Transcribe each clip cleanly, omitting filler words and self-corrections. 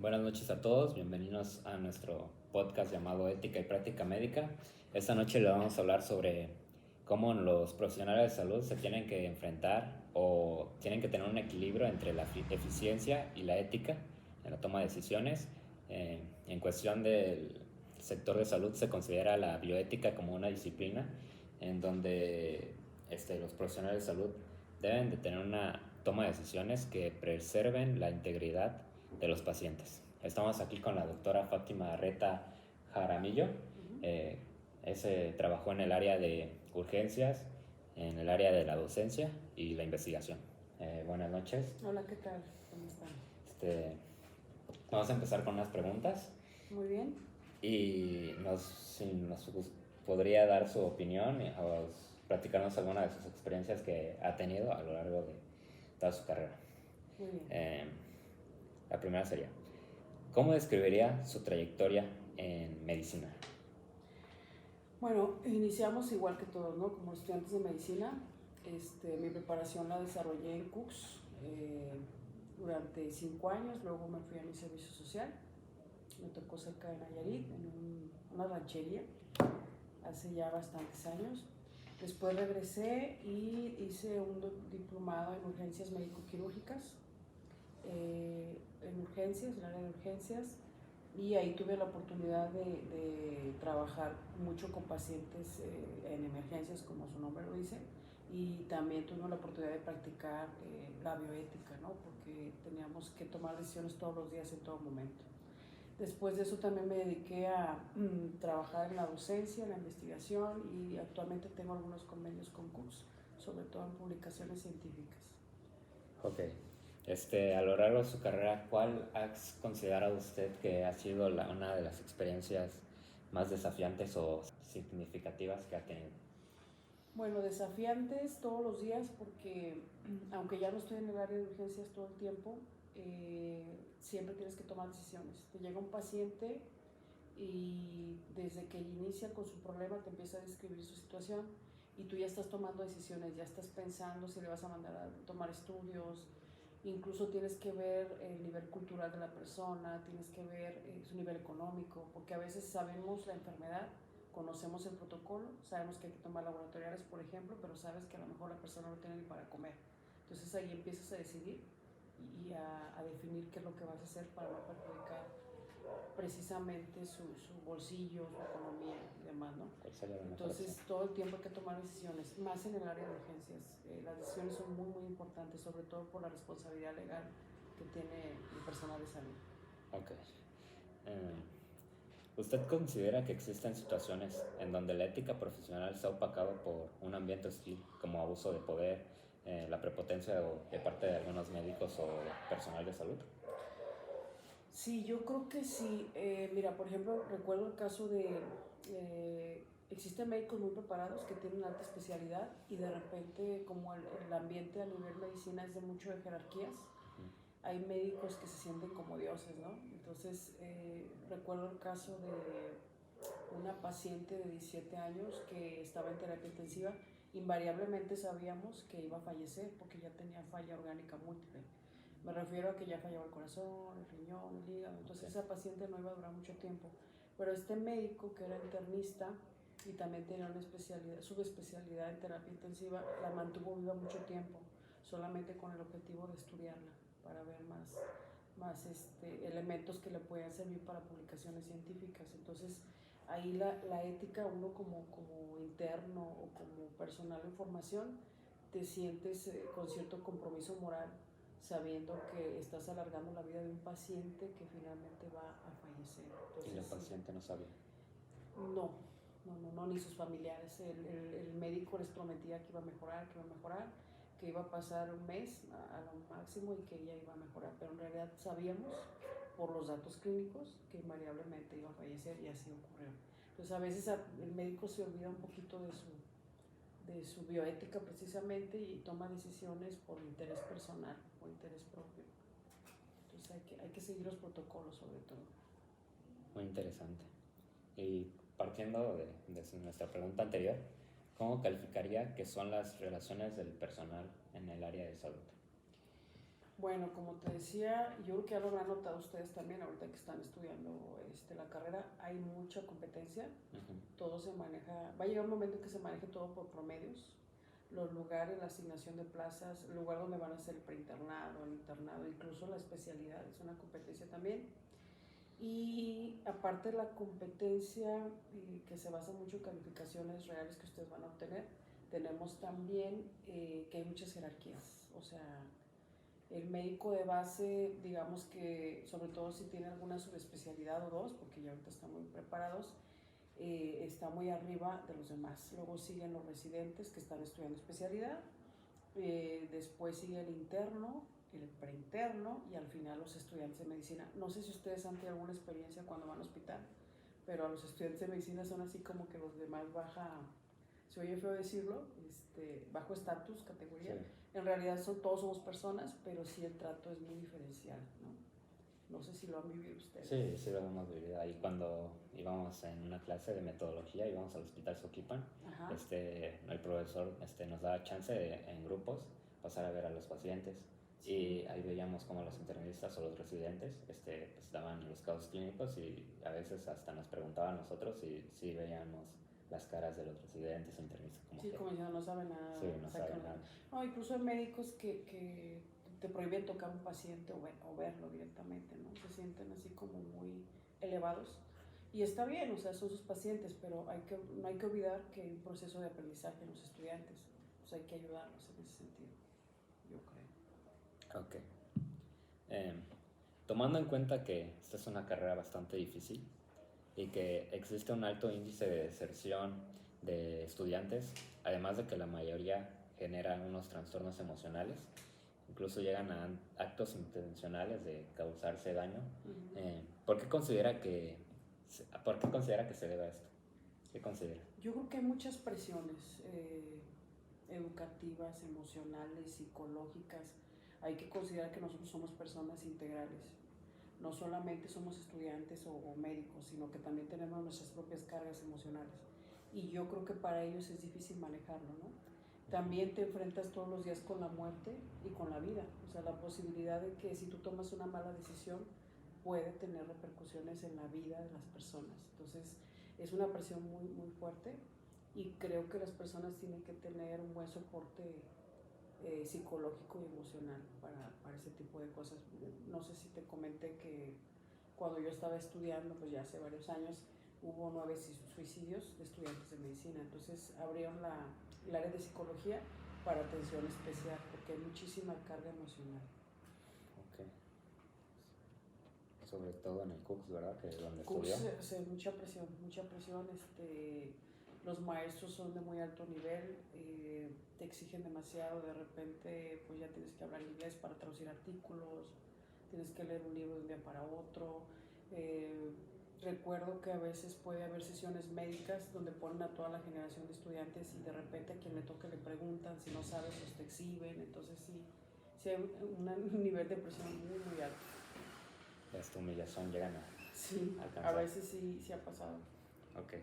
Buenas noches a todos, bienvenidos a nuestro podcast llamado Ética y Práctica Médica. Esta noche le vamos a hablar sobre cómo los profesionales de salud se tienen que enfrentar o tienen que tener un equilibrio entre la eficiencia y la ética en la toma de decisiones. En cuestión del sector de salud se considera la bioética como una disciplina en donde los profesionales de salud deben de tener una toma de decisiones que preserven la integridad de los pacientes. Estamos aquí con la doctora Fátima Reta Jaramillo. Trabajó en el área de urgencias, en el área de la docencia y la investigación. Buenas noches. Hola, ¿qué tal? ¿Cómo están? Vamos a empezar con unas preguntas. Muy bien. Y si nos podría dar su opinión o platicarnos alguna de sus experiencias que ha tenido a lo largo de toda su carrera. Muy bien. La primera sería, ¿cómo describiría su trayectoria en medicina? Bueno, iniciamos igual que todos, ¿no? Como estudiantes de medicina. Mi preparación la desarrollé en CUCS durante 5 años, luego me fui a mi servicio social. Me tocó cerca de Nayarit, en una ranchería, hace ya bastantes años. Después regresé y hice un diplomado en urgencias médico-quirúrgicas, en urgencias, en el área de urgencias, y ahí tuve la oportunidad de trabajar mucho con pacientes en emergencias, como su nombre lo dice, y también tuve la oportunidad de practicar la bioética, ¿no? Porque teníamos que tomar decisiones todos los días, en todo momento. Después de eso también me dediqué a trabajar en la docencia, en la investigación, y actualmente tengo algunos convenios con CUCS, sobre todo en publicaciones científicas. Ok. A lo largo de su carrera, ¿cuál ha considerado usted que ha sido una de las experiencias más desafiantes o significativas que ha tenido? Bueno, desafiantes todos los días porque aunque ya no estoy en el área de urgencias todo el tiempo, siempre tienes que tomar decisiones. Te llega un paciente y desde que inicia con su problema te empieza a describir su situación y tú ya estás tomando decisiones, ya estás pensando si le vas a mandar a tomar estudios. Incluso tienes que ver el nivel cultural de la persona, tienes que ver su nivel económico, porque a veces sabemos la enfermedad, conocemos el protocolo, sabemos que hay que tomar laboratoriales, por ejemplo, pero sabes que a lo mejor la persona no tiene ni para comer. Entonces ahí empiezas a decidir y a definir qué es lo que vas a hacer para no perjudicar precisamente su bolsillo, su economía y demás, ¿no? Entonces todo el tiempo hay que tomar decisiones, más en el área de urgencias. Las decisiones son muy, muy importantes, sobre todo por la responsabilidad legal que tiene el personal de salud. Ok. ¿Usted considera que existen situaciones en donde la ética profesional se ha opacado por un ambiente hostil, como abuso de poder, la prepotencia de parte de algunos médicos o personal de salud? Sí, yo creo que sí. Mira, por ejemplo, recuerdo el caso de... existen médicos muy preparados que tienen alta especialidad y de repente, como el ambiente a nivel medicina es de mucho de jerarquías, hay médicos que se sienten como dioses, ¿no? Entonces, recuerdo el caso de una paciente de 17 años que estaba en terapia intensiva. Invariablemente sabíamos que iba a fallecer porque ya tenía falla orgánica múltiple. Me refiero a que ya fallaba el corazón, el riñón, el hígado, entonces esa paciente no iba a durar mucho tiempo. Pero este médico, que era internista y también tenía una subespecialidad en terapia intensiva, la mantuvo viva mucho tiempo, solamente con el objetivo de estudiarla, para ver más elementos que le puedan servir para publicaciones científicas. Entonces, ahí la ética, uno como interno o como personal en formación, te sientes con cierto compromiso moral, sabiendo que estás alargando la vida de un paciente que finalmente va a fallecer. Entonces, ¿y el paciente no sabía? No, ni sus familiares. El médico les prometía que iba a mejorar, que iba a pasar un mes a lo máximo y que ella iba a mejorar, pero en realidad sabíamos por los datos clínicos que invariablemente iba a fallecer y así ocurrió. Entonces a veces el médico se olvida un poquito de su bioética precisamente y toma decisiones por interés personal o interés propio. Entonces hay que seguir los protocolos sobre todo. Muy interesante. Y partiendo de nuestra pregunta anterior, ¿cómo calificaría que son las relaciones del personal en el área de salud? Bueno, como te decía, yo creo que ya lo habrán notado ustedes también, ahorita que están estudiando la carrera, hay mucha competencia, todo se maneja, va a llegar un momento en que se maneje todo por promedios, los lugares, la asignación de plazas, el lugar donde van a hacer el preinternado, el internado, incluso la especialidad, es una competencia también. Y aparte de la competencia que se basa mucho en calificaciones reales que ustedes van a obtener, tenemos también que hay muchas jerarquías, o sea, el médico de base, digamos que sobre todo si tiene alguna subespecialidad o dos, porque ya ahorita están muy preparados, está muy arriba de los demás. Luego siguen los residentes que están estudiando especialidad, después sigue el interno, el preinterno y al final los estudiantes de medicina. No sé si ustedes han tenido alguna experiencia cuando van al hospital, pero a los estudiantes de medicina son así como que los demás baja, se oye feo decirlo, bajo estatus, categoría. Sí. En realidad todos somos personas, pero sí el trato es muy diferencial, ¿no? No sé si lo han vivido ustedes. Sí, sí lo hemos vivido. Ahí cuando íbamos en una clase de metodología, íbamos al hospital Soquipan, el profesor nos daba chance en grupos pasar a ver a los pacientes. Sí. Y ahí veíamos como los internistas o los residentes pues daban los casos clínicos y a veces hasta nos preguntaban a nosotros si veíamos las caras de los residentes o internistas. Como ya no saben nada. Sí, no saben nada. No, incluso hay médicos que te prohíben tocar un paciente o verlo directamente, ¿no? Se sienten así como muy elevados. Y está bien, o sea, son sus pacientes, pero no hay que olvidar que hay un proceso de aprendizaje en los estudiantes. Pues hay que ayudarlos en ese sentido, yo creo. Ok. Tomando en cuenta que esta es una carrera bastante difícil y que existe un alto índice de deserción de estudiantes, además de que la mayoría generan unos trastornos emocionales, incluso llegan a actos intencionales de causarse daño. ¿Por qué considera que se debe a esto? ¿Qué considera? Yo creo que hay muchas presiones educativas, emocionales, psicológicas. Hay que considerar que nosotros somos personas integrales. No solamente somos estudiantes o médicos, sino que también tenemos nuestras propias cargas emocionales. Y yo creo que para ellos es difícil manejarlo, ¿no? También te enfrentas todos los días con la muerte y con la vida. O sea, la posibilidad de que si tú tomas una mala decisión puede tener repercusiones en la vida de las personas. Entonces, es una presión muy, muy fuerte y creo que las personas tienen que tener un buen soporte psicológico y emocional para ese tipo de cosas. No sé si te comenté que cuando yo estaba estudiando, pues ya hace varios años, hubo 9 suicidios de estudiantes de medicina. Entonces abrieron el área de psicología para atención especial, porque hay muchísima carga emocional. Ok. Sobre todo en el CUCS, ¿verdad? Que es donde CUCS, estudió. Mucha presión. Los maestros son de muy alto nivel, te exigen demasiado, de repente pues ya tienes que hablar inglés para traducir artículos, tienes que leer un libro de un día para otro. Recuerdo que a veces puede haber sesiones médicas donde ponen a toda la generación de estudiantes y de repente a quien le toque le preguntan, si no sabes pues te exhiben, entonces sí hay un nivel de presión muy, muy alto. Esta humillación llegan a alcanzar. A veces sí ha pasado. Ok.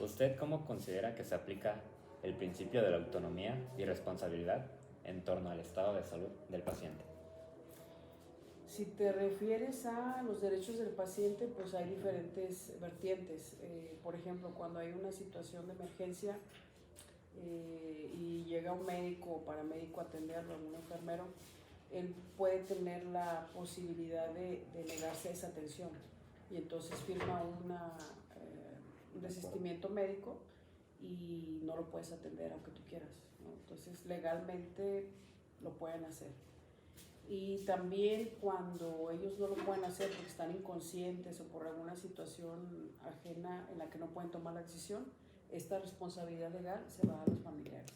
¿Usted cómo considera que se aplica el principio de la autonomía y responsabilidad en torno al estado de salud del paciente? Si te refieres a los derechos del paciente, pues hay diferentes vertientes. Por ejemplo, cuando hay una situación de emergencia y llega un médico o paramédico a atenderlo, un enfermero, él puede tener la posibilidad de negarse a esa atención y entonces firma un desistimiento médico y no lo puedes atender aunque tú quieras, ¿no? Entonces legalmente lo pueden hacer. Y también cuando ellos no lo pueden hacer porque están inconscientes o por alguna situación ajena en la que no pueden tomar la decisión, esta responsabilidad legal se va a los familiares.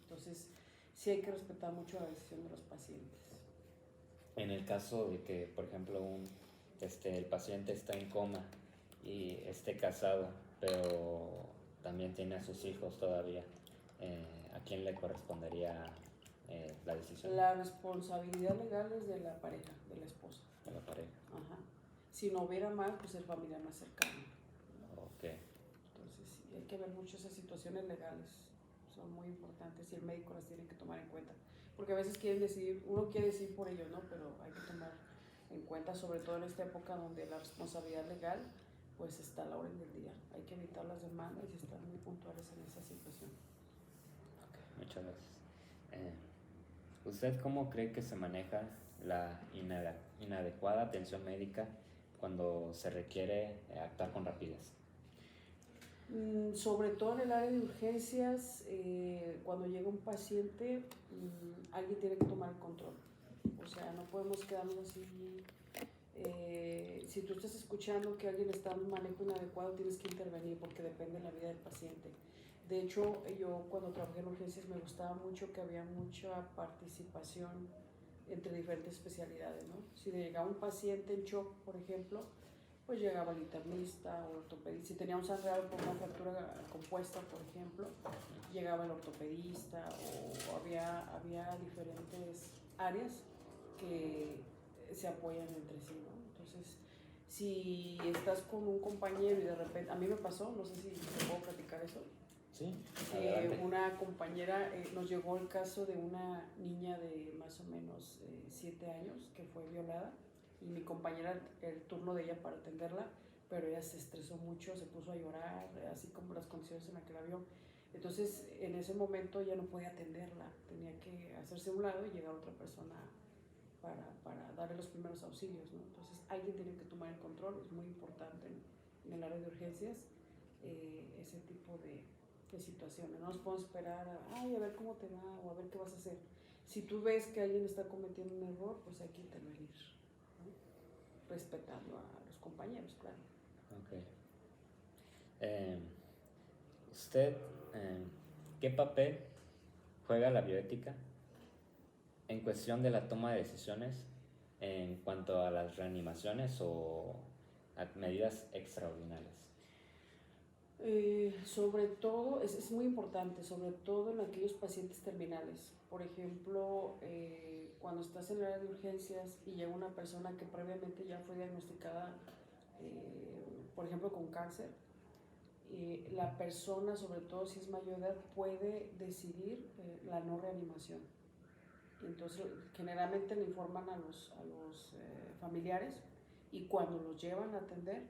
Entonces sí hay que respetar mucho la decisión de los pacientes. En el caso de que, por ejemplo, el paciente está en coma y esté casado, pero también tiene a sus hijos todavía, ¿a quién le correspondería la decisión? La responsabilidad legal es de la pareja, de la esposa. De la pareja. Ajá. Si no hubiera más, pues el familiar más cercano. Ok. Entonces sí, hay que ver mucho esas situaciones legales, son muy importantes y el médico las tiene que tomar en cuenta. porque a veces quieren decidir, uno quiere decidir por ellos, ¿no? Pero hay que tomar en cuenta, sobre todo en esta época donde la responsabilidad legal pues está a la orden del día. Hay que evitar las demandas y estar muy puntuales en esa situación. Ok, muchas gracias. ¿Usted cómo cree que se maneja la inadecuada atención médica cuando se requiere actuar con rapidez? Sobre todo en el área de urgencias, cuando llega un paciente, alguien tiene que tomar el control. O sea, no podemos quedarnos así. Si tú estás escuchando que alguien está en un manejo inadecuado, tienes que intervenir porque depende de la vida del paciente. De hecho, yo cuando trabajé en urgencias me gustaba mucho que había mucha participación entre diferentes especialidades, ¿no? Si llegaba un paciente en shock, por ejemplo, pues llegaba el internista o el ortopedista. Si tenía un sangrado por una fractura compuesta, por ejemplo, llegaba el ortopedista, o había diferentes áreas que se apoyan entre sí, ¿no? Entonces, si estás con un compañero y de repente, a mí me pasó, no sé si te puedo platicar eso. Sí, una compañera, nos llegó el caso de una niña de más o menos 7 años que fue violada, y mi compañera, el turno de ella para atenderla, pero ella se estresó mucho, se puso a llorar, así como las condiciones en las que la vio. Entonces, en ese momento ella no podía atenderla, tenía que hacerse a un lado y llegar otra persona para darle los primeros auxilios, ¿no? Entonces, alguien tiene que tomar el control, es muy importante en el área de urgencias, ese tipo de situaciones. No nos podemos esperar a ver cómo te va o a ver qué vas a hacer. Si tú ves que alguien está cometiendo un error, pues hay que intervenir, ¿no? Respetando a los compañeros, claro. Ok. ¿Usted qué papel juega la bioética en cuestión de la toma de decisiones en cuanto a las reanimaciones o a medidas extraordinarias? Sobre todo, es muy importante, sobre todo en aquellos pacientes terminales. Por ejemplo, cuando estás en el área de urgencias y llega una persona que previamente ya fue diagnosticada, por ejemplo, con cáncer, la persona, sobre todo si es mayor de edad, puede decidir la no reanimación. Entonces, generalmente le informan a los familiares, y cuando los llevan a atender,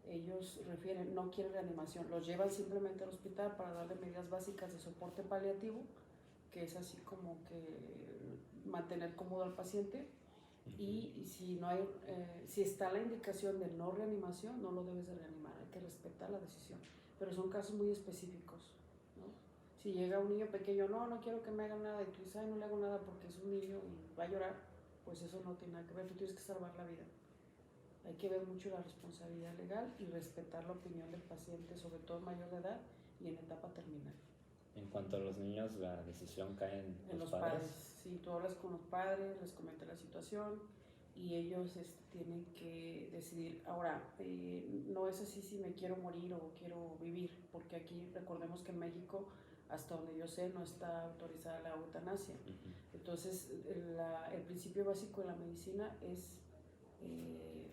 ellos refieren, no quieren reanimación, los llevan simplemente al hospital para darle medidas básicas de soporte paliativo, que es así como que mantener cómodo al paciente, y si no hay, si está la indicación de no reanimación, no lo debes de reanimar, hay que respetar la decisión, pero son casos muy específicos, ¿no? Si llega un niño pequeño, no quiero que me hagan nada, y tú dices, no le hago nada porque es un niño y va a llorar, pues eso no tiene nada que ver, tú tienes que salvar la vida. Hay que ver mucho la responsabilidad legal y respetar la opinión del paciente, sobre todo mayor de edad y en etapa terminal. En cuanto a los niños, la decisión cae en los padres. Si tú hablas con los padres, les comentas la situación y ellos tienen que decidir. Ahora, no es así si me quiero morir o quiero vivir, porque aquí recordemos que en México, hasta donde yo sé, no está autorizada la eutanasia. Entonces, el principio básico de la medicina es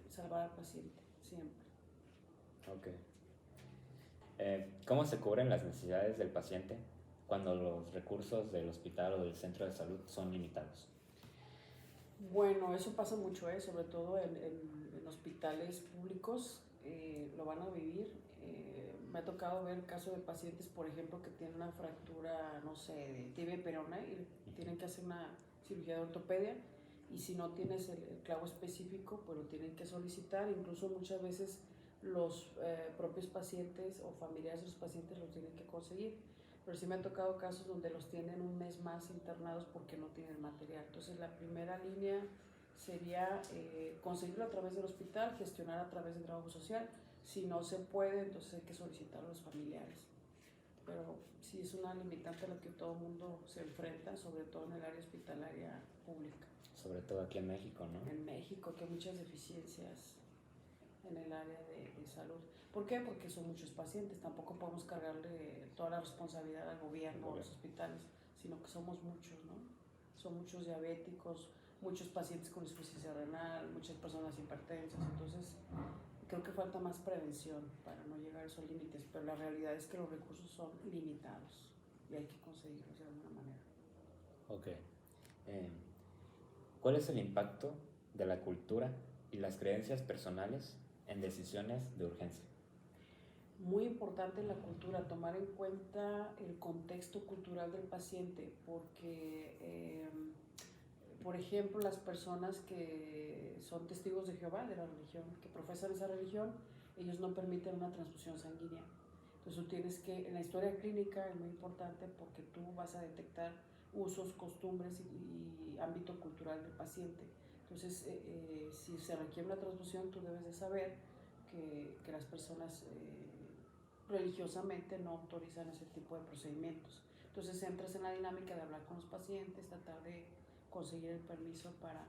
salvar al paciente, siempre. Ok. ¿Cómo se cubren las necesidades del paciente cuando los recursos del hospital o del centro de salud son limitados? Bueno, eso pasa mucho, sobre todo en hospitales públicos, lo van a vivir. Me ha tocado ver casos de pacientes, por ejemplo, que tienen una fractura, no sé, de tibia y peroné, y tienen que hacer una cirugía de ortopedia, y si no tienes el clavo específico, pues lo tienen que solicitar. Incluso muchas veces los propios pacientes o familiares de los pacientes lo tienen que conseguir. Pero sí me ha tocado casos donde los tienen un mes más internados porque no tienen material. Entonces, la primera línea sería conseguirlo a través del hospital, gestionar a través del trabajo social. Si no se puede, entonces hay que solicitar a los familiares. Pero sí es una limitante a la que todo el mundo se enfrenta, sobre todo en el área hospitalaria pública. Sobre todo aquí en México, ¿no? En México, que hay muchas deficiencias en el área de salud. ¿Por qué? Porque son muchos pacientes, tampoco podemos cargarle toda la responsabilidad al gobierno o a los hospitales, sino que somos muchos, ¿no? Son muchos diabéticos, muchos pacientes con insuficiencia renal, muchas personas hipertensas. Entonces, creo que falta más prevención para no llegar a esos límites, pero la realidad es que los recursos son limitados y hay que conseguirlos de alguna manera. Ok. Eh, ¿Cuál es el impacto de la cultura y las creencias personales en decisiones de urgencia? Muy importante la cultura, tomar en cuenta el contexto cultural del paciente, porque, por ejemplo, las personas que son testigos de Jehová, de la religión, que profesan esa religión, ellos no permiten una transfusión sanguínea. Entonces tú tienes que, en la historia clínica es muy importante porque tú vas a detectar usos, costumbres y ámbito cultural del paciente. Entonces, si se requiere una transfusión, tú debes de saber que las personas religiosamente no autorizan ese tipo de procedimientos. Entonces entras en la dinámica de hablar con los pacientes, tratar de conseguir el permiso para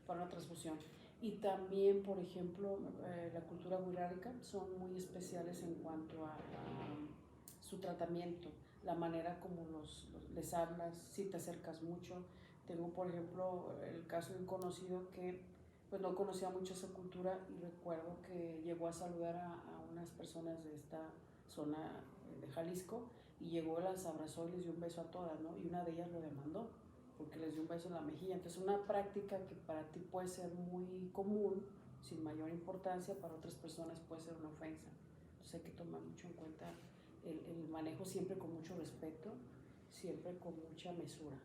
una transfusión. Y también, por ejemplo, la cultura wixárika son muy especiales en cuanto a su tratamiento, la manera como les hablas, si te acercas mucho. Tengo, por ejemplo, el caso de un conocido que pues no conocía mucho esa cultura y recuerdo que llegó a saludar a unas personas de esta zona de Jalisco y llegó, las abrazó y les dio un beso a todas, ¿no? Y una de ellas lo demandó porque les dio un beso en la mejilla. Entonces una práctica que para ti puede ser muy común, sin mayor importancia, para otras personas puede ser una ofensa. Entonces hay que tomar mucho en cuenta el manejo, siempre con mucho respeto, siempre con mucha mesura.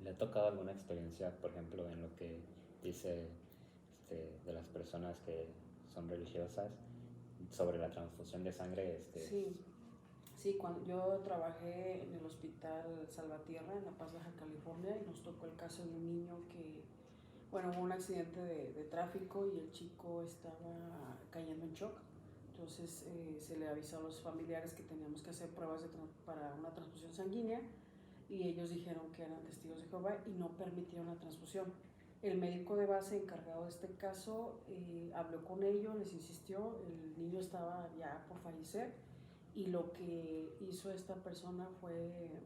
¿Le ha tocado alguna experiencia, por ejemplo, en lo que dice de las personas que son religiosas sobre la transfusión de sangre? Sí, cuando yo trabajé en el hospital Salvatierra en La Paz, Baja California, y nos tocó el caso de un niño que, bueno, hubo un accidente de tráfico y el chico estaba cayendo en shock. Entonces se le avisó a los familiares que teníamos que hacer pruebas para una transfusión sanguínea y ellos dijeron que eran testigos de Jehová y no permitieron la transfusión. El médico de base encargado de este caso habló con ellos, les insistió, el niño estaba ya por fallecer y lo que hizo esta persona fue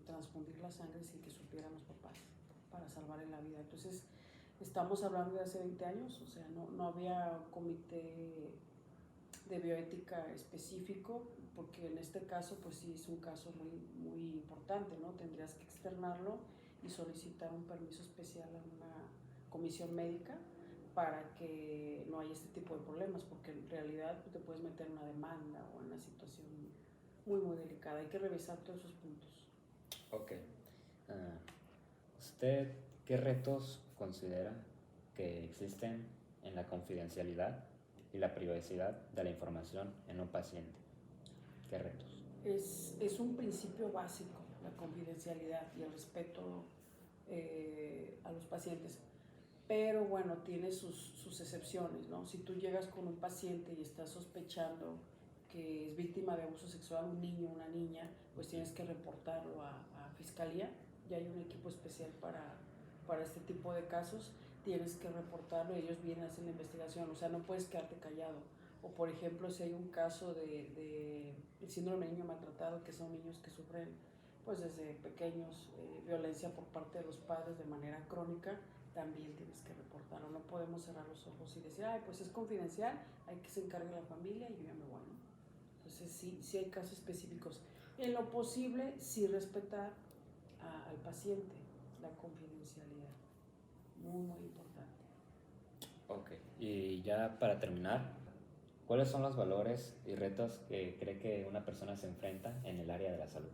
transfundir la sangre sin que supieran los papás para salvarle la vida. Entonces estamos hablando de hace 20 años, o sea, no había un comité de bioética específico, porque en este caso pues sí es un caso muy importante, ¿no? Tendrías que externarlo y solicitar un permiso especial a una comisión médica para que no haya este tipo de problemas, porque en realidad te puedes meter en una demanda o en una situación muy delicada. Hay que revisar todos esos puntos. Ok. ¿Usted qué retos considera que existen en la confidencialidad y la privacidad de la información en un paciente? ¿Qué retos? Es un principio básico, la confidencialidad y el respeto a los pacientes. Pero bueno, tiene sus excepciones, ¿no? Si tú llegas con un paciente y estás sospechando que es víctima de abuso sexual, un niño o una niña, pues tienes que reportarlo a fiscalía. Ya hay un equipo especial para este tipo de casos. Tienes que reportarlo y ellos vienen a hacer la investigación. O sea, no puedes quedarte callado. O por ejemplo, si hay un caso de síndrome de niño maltratado, que son niños que sufren pues desde pequeños violencia por parte de los padres de manera crónica, también tienes que reportarlo. No podemos cerrar los ojos y decir, ay, pues es confidencial, hay que se encargue la familia y yo ya me voy, ¿no? Entonces sí hay casos específicos. En lo posible, sí respetar al paciente, la confidencialidad, muy importante. Ok, y ya para terminar, ¿cuáles son los valores y retos que cree que una persona se enfrenta en el área de la salud?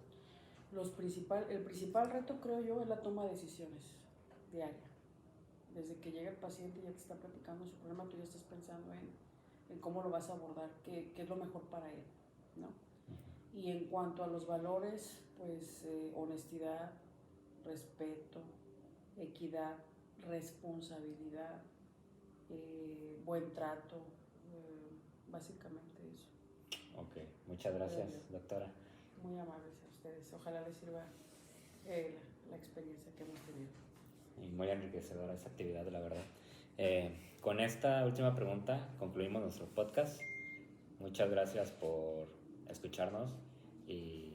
El principal reto, creo yo, es la toma de decisiones diaria. Desde que llega el paciente y ya te está platicando su problema, tú ya estás pensando en cómo lo vas a abordar, qué es lo mejor para él, ¿no? Y en cuanto a los valores, pues honestidad, respeto, equidad, responsabilidad, buen trato, básicamente eso. Ok, muchas gracias, doctora. Muy amables a ustedes, ojalá les sirva la experiencia que hemos tenido. Y muy enriquecedora esa actividad, la verdad. Con esta última pregunta concluimos nuestro podcast. Muchas gracias por escucharnos y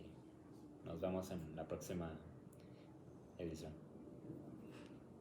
nos vemos en la próxima edición.